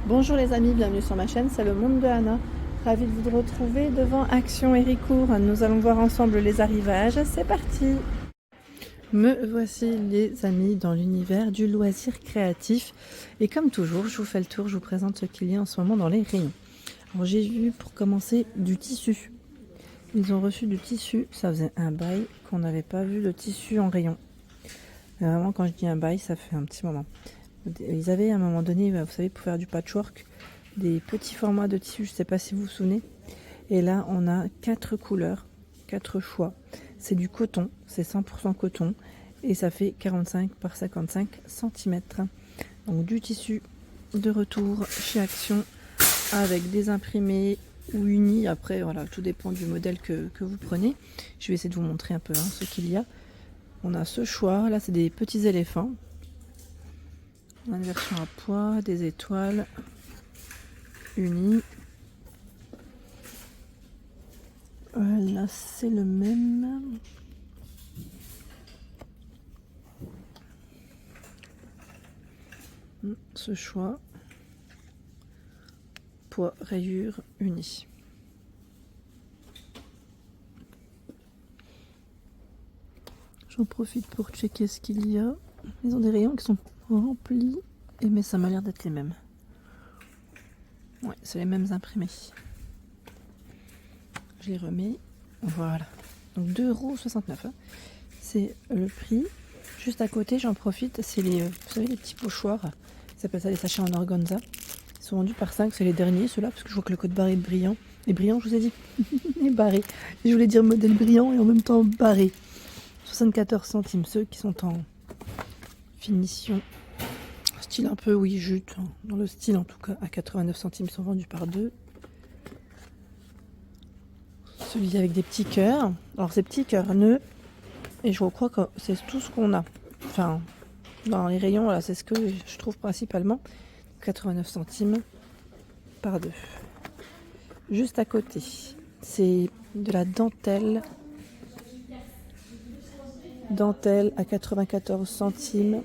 Bonjour les amis, bienvenue sur ma chaîne, c'est le monde de Anna. Ravie de vous retrouver devant Action Héricourt. Nous allons voir ensemble les arrivages, c'est parti. Me voici les amis dans l'univers du loisir créatif. Et comme toujours, je vous fais le tour, je vous présente ce qu'il y a en ce moment dans les rayons. Alors j'ai vu pour commencer du tissu. Ils ont reçu du tissu, ça faisait un bail qu'on n'avait pas vu de tissu en rayon. Mais vraiment quand je dis un bail, ça fait un petit moment. Ils avaient à un moment donné, vous savez, pour faire du patchwork, des petits formats de tissu, je ne sais pas si vous vous souvenez. Et là, on a 4 couleurs, 4 choix. C'est du coton, c'est 100% coton. Et ça fait 45 par 55 cm. Donc du tissu de retour chez Action avec des imprimés ou unis. Après, voilà, tout dépend du modèle que vous prenez. Je vais essayer de vous montrer un peu ce qu'il y a. On a ce choix, là c'est des petits éléphants. On a une version à poids, des étoiles unies. Là c'est le même. Ce choix. Poids, rayures unies. J'en profite pour checker ce qu'il y a. Ils ont des rayons qui sont remplis, mais ça m'a l'air d'être les mêmes. Ouais, c'est les mêmes imprimés. Je les remets. Voilà. Donc 2,69 €. C'est le prix. Juste à côté, j'en profite, c'est les, vous savez, les petits pochoirs. Ils s'appellent ça les sachets en organza. Ils sont vendus par 5, c'est les derniers, ceux-là, parce que je vois que le code barré est brillant. Et brillant, je vous ai dit. Et barré. Je voulais dire modèle brillant et en même temps barré. 74 centimes, ceux qui sont en finition. Style un peu, oui, jute. Dans le style, en tout cas, à 89 centimes, ils sont vendus par 2. Celui avec des petits cœurs. Alors, ces petits cœurs nœuds. Et je crois que c'est tout ce qu'on a. Enfin, dans les rayons, là, c'est ce que je trouve principalement. 89 centimes par 2. Juste à côté, c'est de la dentelle. Dentelle à 94 centimes.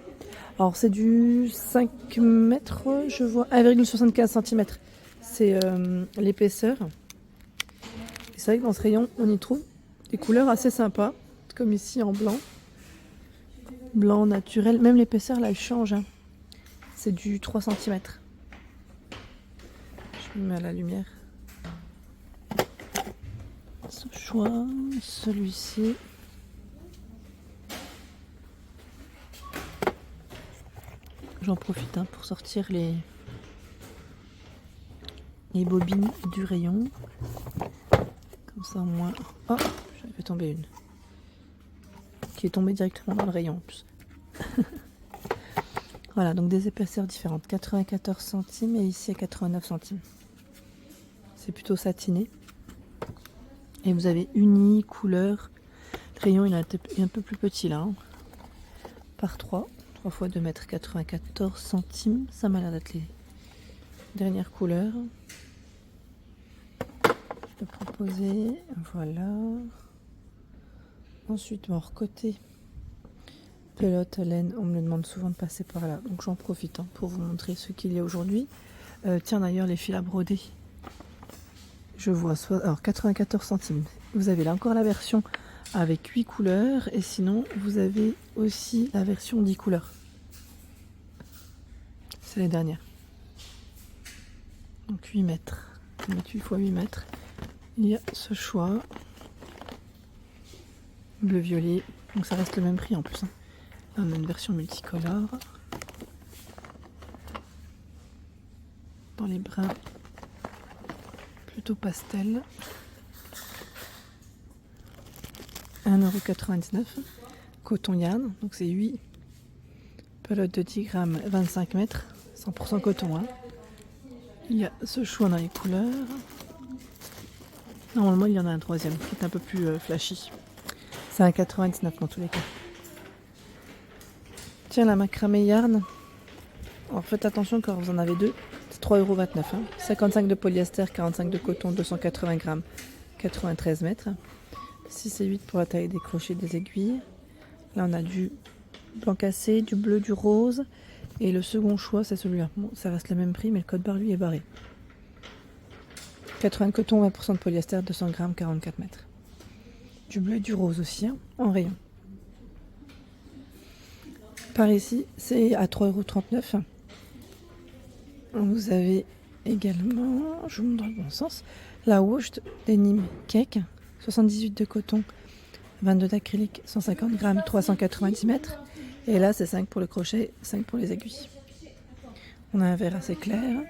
Alors, c'est du 5 mètres, je vois. 1,75 cm. C'est l'épaisseur. C'est vrai que dans ce rayon, on y trouve des couleurs assez sympas. Comme ici en blanc. Blanc naturel. Même l'épaisseur, là, elle change. Hein. C'est du 3 cm. Je me mets à la lumière. Ce choix, celui-ci. J'en profite pour sortir les bobines du rayon. Comme ça, au moins. Oh, j'avais fait tomber une. Qui est tombée directement dans le rayon en plus. Voilà, donc des épaisseurs différentes. 94 centimes et ici à 89 centimes. C'est plutôt satiné. Et vous avez uni, couleur. Le rayon il est un peu plus petit là. Hein. Par 3. 3 fois 2 mètres, 94 centimes. Ça m'a l'air d'être les dernières couleurs. Je peux proposer. Voilà. Ensuite, bon, côté pelote, laine, on me le demande souvent de passer par là. Donc j'en profite pour vous montrer ce qu'il y a aujourd'hui. Tiens d'ailleurs les fils à broder. Je vois alors 94 centimes. Vous avez là encore la version avec 8 couleurs. Et sinon, vous avez aussi la version 10 couleurs. C'est les dernières. Donc 8 mètres. 8 x 8 mètres. Il y a ce choix. Bleu-violet. Donc ça reste le même prix en plus. Là, on a une version multicolore. Dans les brins plutôt pastel. 1,99 €. Coton yarn. Donc c'est 8 pelotes de 10 grammes, 25 mètres. 100% coton. Hein. Il y a ce choix dans les couleurs. Normalement, il y en a un troisième qui est un peu plus flashy. C'est un 99 dans tous les cas. Tiens, la macramé yarn. Alors faites attention quand vous en avez deux. C'est 3,29 €. Hein. 55 de polyester, 45 de coton, 280 grammes, 93 mètres. 6 et 8 pour la taille des crochets des aiguilles. Là, on a du blanc cassé, du bleu, du rose. Et le second choix, c'est celui-là. Bon, ça reste le même prix, mais le code barre, lui, est barré. 80 de coton, 20% de polyester, 200 grammes, 44 mètres. Du bleu et du rose aussi, hein, en rayon. Par ici, c'est à 3,39 €. Vous avez également, je vous montre dans le bon sens, la Washed Denim Cake, 78 de coton, 22 d'acrylique, 150 grammes, 390 mètres. Et là, c'est 5 pour le crochet, 5 pour les aiguilles. On a un vert assez clair,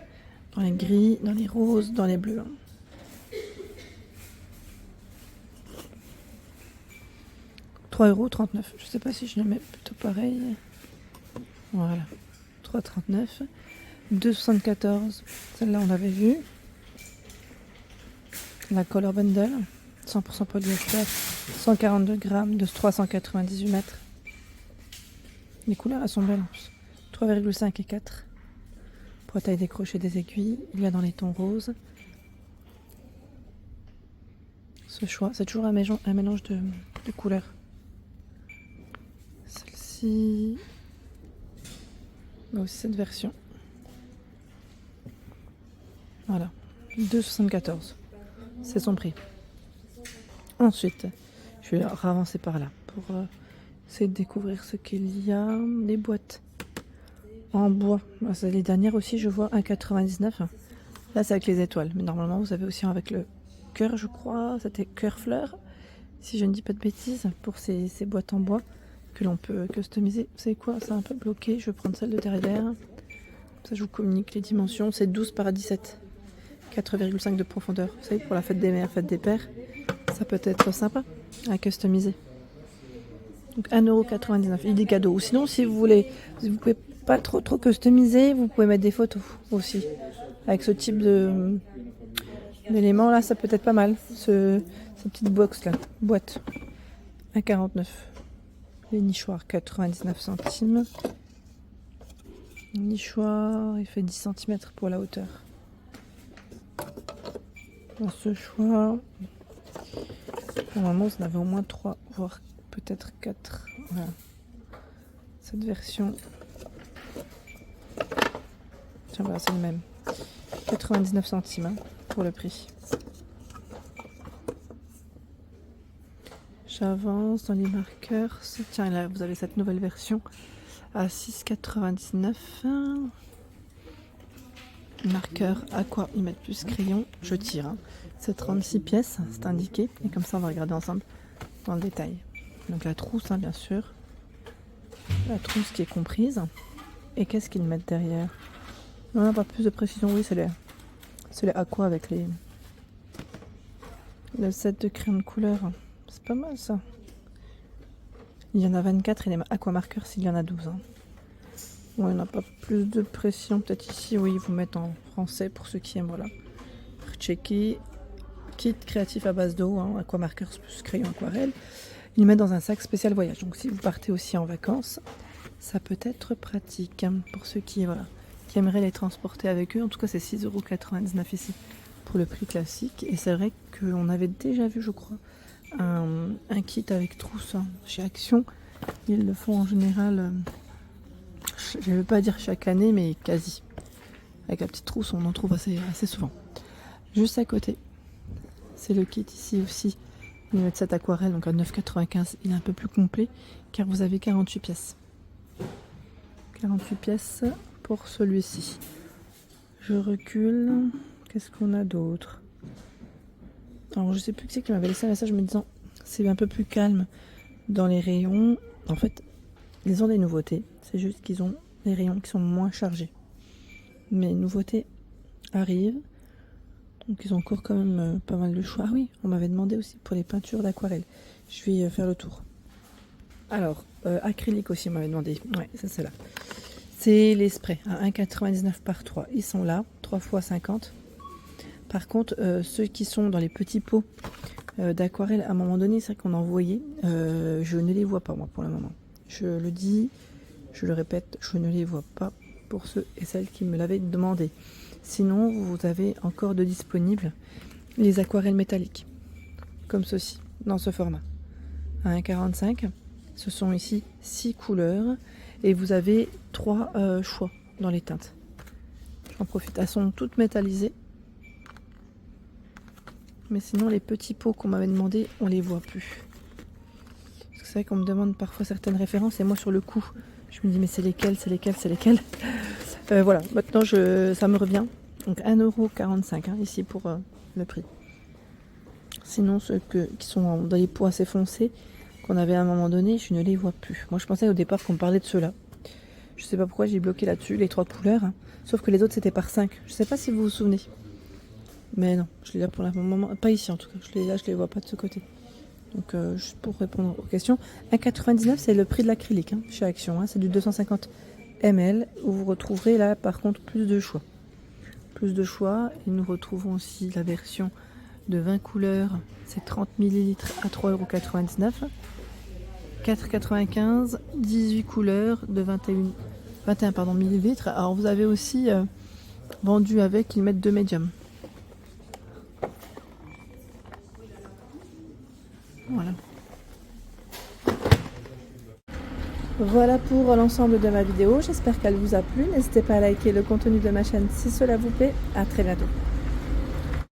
dans les gris, dans les roses, dans les bleus. 3,39 €. Je ne sais pas si je le mets plutôt pareil. Voilà. 3,39 €. 2,74 €. Celle-là, on l'avait vue. La Color Bundle. 100% polyester. 142 grammes de 398 mètres. Les couleurs, elles sont belles. 3,5 et 4. Pour la taille des crochets des aiguilles. Il y a dans les tons roses. Ce choix, c'est toujours un mélange de couleurs. Celle-ci. Mais aussi cette version. Voilà. 2,74 €. C'est son prix. Ensuite, je vais avancer par là pour essayer de découvrir ce qu'il y a. Les boîtes en bois. Les dernières aussi, je vois 1,99 €. Là, c'est avec les étoiles. Mais normalement, vous avez aussi avec le cœur, je crois. C'était cœur fleur, si je ne dis pas de bêtises, pour ces boîtes en bois que l'on peut customiser. Vous savez quoi? C'est un peu bloqué. Je vais prendre celle de derrière. Ça, je vous communique les dimensions. C'est 12 par 17. 4,5 de profondeur. Vous savez, pour la fête des mères, fête des pères, ça peut être sympa à customiser. Donc 1,99 €. Il est cadeau. Ou sinon, si vous voulez, vous pouvez pas trop customiser, vous pouvez mettre des photos aussi. Avec ce type d'éléments là, ça peut être pas mal. Cette petite box là, boîte. 1,49 €. Les nichoirs, 99 centimes. Le nichoir, il fait 10 cm pour la hauteur. Dans ce choix, normalement, vous en avez au moins 3, voire peut-être 4. Voilà. Cette version. Tiens, voilà, c'est le même. 99 centimes hein, pour le prix. J'avance dans les marqueurs. Tiens, là, vous avez cette nouvelle version à 6,99 €. Marqueur aqua, ils mettent plus crayon. Je tire. Hein. C'est 36 pièces, c'est indiqué. Et comme ça, on va regarder ensemble dans le détail. Donc la trousse, hein, bien sûr. La trousse qui est comprise. Et qu'est-ce qu'ils mettent derrière? Non, pas plus de précision. Oui, c'est les aqua avec le set de crayon de couleur. C'est pas mal ça. Il y en a 24 et les aqua marqueurs s'il y en a 12. Hein. Bon, il n'y en a pas plus de pression. Peut-être ici, oui, ils vous mettent en français pour ceux qui aiment. Voilà. Checker. Kit créatif à base d'eau, hein, aqua marqueurs plus crayon aquarelle. Ils mettent dans un sac spécial voyage. Donc si vous partez aussi en vacances, ça peut être pratique hein, pour ceux qui aimeraient les transporter avec eux. En tout cas, c'est 6,99 € ici pour le prix classique. Et c'est vrai qu'on avait déjà vu, je crois, un kit avec trousse hein, chez Action. Ils le font en général, je ne veux pas dire chaque année, mais quasi. Avec la petite trousse, on en trouve assez souvent. Juste à côté, c'est le kit ici aussi. Ils mettent cette aquarelle, donc à 9,95 €. Il est un peu plus complet, car vous avez 48 pièces. 48 pièces pour celui-ci. Je recule. Qu'est-ce qu'on a d'autre? Alors, je sais plus qui c'est qui m'avait laissé un message me disant c'est un peu plus calme dans les rayons. En fait, ils ont des nouveautés. C'est juste qu'ils ont des rayons qui sont moins chargés. Mais les nouveautés arrivent. Donc, ils ont encore quand même pas mal de choix. Ah oui, on m'avait demandé aussi pour les peintures d'aquarelle. Je vais faire le tour. Alors, acrylique aussi, on m'avait demandé. Ouais, ça c'est là. C'est les sprays à 1,99 € par 3. Ils sont là, 3 x 50. Par contre, ceux qui sont dans les petits pots d'aquarelle, à un moment donné, c'est vrai qu'on en voyait. Je ne les vois pas, moi, pour le moment. Je le dis, je le répète, je ne les vois pas pour ceux et celles qui me l'avaient demandé. Sinon, vous avez encore de disponibles les aquarelles métalliques, comme ceci, dans ce format. À 1,45 €. Ce sont ici 6 couleurs Et vous avez 3 choix dans les teintes. J'en profite. Elles sont toutes métallisées. Mais sinon, les petits pots qu'on m'avait demandé, on les voit plus. Parce que c'est vrai qu'on me demande parfois certaines références. Et moi, sur le coup, je me dis, mais c'est lesquels, c'est lesquels, c'est lesquels. Voilà, maintenant, ça me revient. Donc 1,45 € hein, ici pour le prix. Sinon, ceux qui sont dans les pots assez foncés, qu'on avait à un moment donné, je ne les vois plus. Moi, je pensais au départ qu'on me parlait de ceux-là. Je sais pas pourquoi j'ai bloqué là-dessus, les 3 couleurs. Hein. Sauf que les autres, c'était par 5. Je sais pas si vous vous souvenez. Mais non, je l'ai là pour le moment. Pas ici en tout cas. Je les vois pas de ce côté. Donc, juste pour répondre aux questions. 1,99 €, c'est le prix de l'acrylique hein, chez Action. Hein. C'est du 250 ml où vous retrouverez là, par contre, plus de choix. Plus de choix. Et nous retrouvons aussi la version de 20 couleurs. C'est 30 ml à 3,99 €. 4,95 €, 18 couleurs de 21 millilitres. Alors vous avez aussi vendu avec, ils mettent 2 médiums. Voilà. Voilà pour l'ensemble de ma vidéo. J'espère qu'elle vous a plu. N'hésitez pas à liker le contenu de ma chaîne si cela vous plaît. À très bientôt.